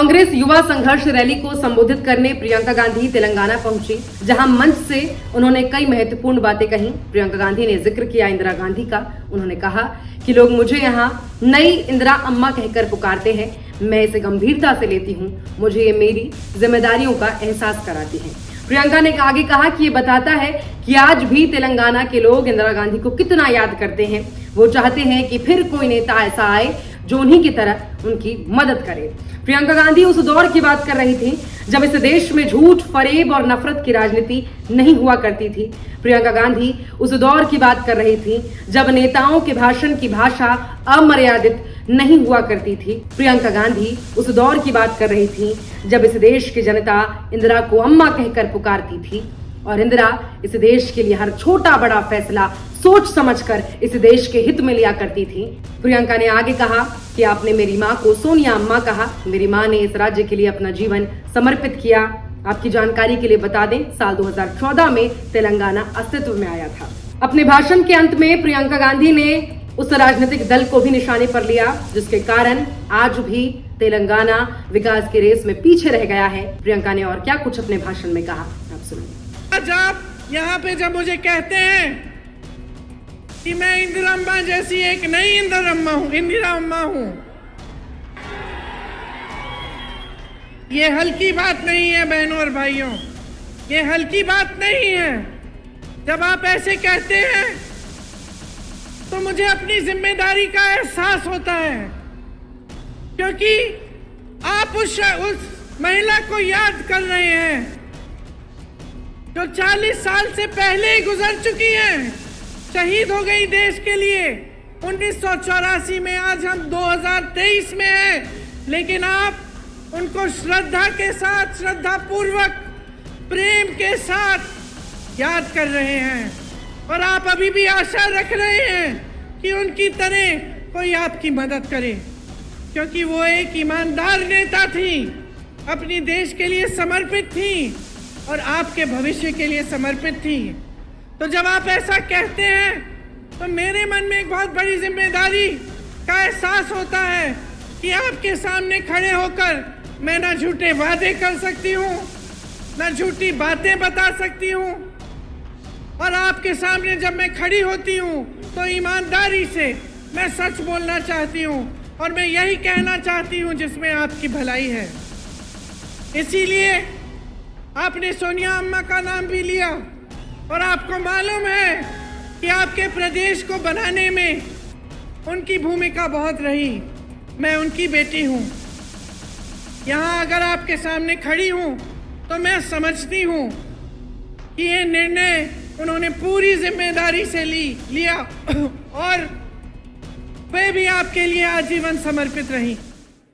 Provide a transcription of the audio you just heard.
कांग्रेस युवा संघर्ष रैली को संबोधित करने प्रियंका गांधी तेलंगाना पहुंची, जहां मंच से उन्होंने कई महत्वपूर्ण बातें कही। प्रियंका गांधी ने जिक्र किया इंदिरा गांधी का। उन्होंने कहा कि लोग मुझे यहां नई इंदिरा अम्मा कहकर पुकारते हैं, मैं इसे गंभीरता से लेती हूं, मुझे ये मेरी जिम्मेदारियों का एहसास कराती है। प्रियंका ने आगे कहा कि ये बताता है कि आज भी तेलंगाना के लोग इंदिरा गांधी को कितना याद करते हैं। वो चाहते हैं कि फिर कोई नेता ऐसा आए जो उन्हीं की तरह उनकी मदद करे। प्रियंका गांधी उस दौर की बात कर रही थी जब इस देश में झूठ, फरेब और नफरत की राजनीति नहीं हुआ करती थी। प्रियंका गांधी उस दौर की बात कर रही थी जब नेताओं के भाषण की भाषा अमर्यादित नहीं हुआ करती थी। प्रियंका गांधी उस दौर की बात कर रही थी जब इस देश की जनता इंदिरा को अम्मा कहकर पुकारती थी और इंदिरा इस देश के लिए हर छोटा बड़ा फैसला सोच समझकर इस देश के हित में लिया करती थी। प्रियंका ने आगे कहा कि आपने मेरी माँ को सोनिया अम्मा कहा। मेरी माँ ने इस राज्य के लिए अपना जीवन समर्पित किया। आपकी जानकारी के लिए बता दें, साल 2014 में तेलंगाना अस्तित्व में आया था। अपने भाषण के अंत में प्रियंका गांधी ने उस राजनीतिक दल को भी निशाने पर लिया जिसके कारण आज भी तेलंगाना विकास की रेस में पीछे रह गया है। प्रियंका ने और क्या कुछ अपने भाषण में कहा, आप सुनिए। आज आप यहाँ पे जब मुझे कहते हैं कि मैं इंदिरा अम्मा जैसी एक नई इंदिरा अम्मा हूँ, ये हल्की बात नहीं है बहनों और भाइयों, ये हल्की बात नहीं है। जब आप ऐसे कहते हैं तो मुझे अपनी जिम्मेदारी का एहसास होता है, क्योंकि आप उस महिला को याद कर रहे हैं जो 40 साल से पहले ही गुजर चुकी हैं, शहीद हो गई देश के लिए 1984 में। आज हम 2023 में हैं, लेकिन आप उनको श्रद्धा के साथ, श्रद्धा पूर्वक, प्रेम के साथ याद कर रहे हैं और आप अभी भी आशा रख रहे हैं कि उनकी तरह कोई आपकी मदद करे, क्योंकि वो एक ईमानदार नेता थी, अपनी देश के लिए समर्पित थी और आपके भविष्य के लिए समर्पित थी। तो जब आप ऐसा कहते हैं तो मेरे मन में एक बहुत बड़ी जिम्मेदारी का एहसास होता है कि आपके सामने खड़े होकर मैं ना झूठे वादे कर सकती हूँ, ना झूठी बातें बता सकती हूँ, और आपके सामने जब मैं खड़ी होती हूँ तो ईमानदारी से मैं सच बोलना चाहती हूँ और मैं यही कहना चाहती हूँ जिसमें आपकी भलाई है। इसीलिए आपने सोनिया अम्मा का नाम भी लिया और आपको मालूम है कि आपके प्रदेश को बनाने में उनकी भूमिका बहुत रही। मैं उनकी बेटी हूँ। यहाँ अगर आपके सामने खड़ी हूँ तो मैं समझती हूँ कि ये निर्णय उन्होंने पूरी जिम्मेदारी से लिया और वे भी आपके लिए आजीवन समर्पित रही।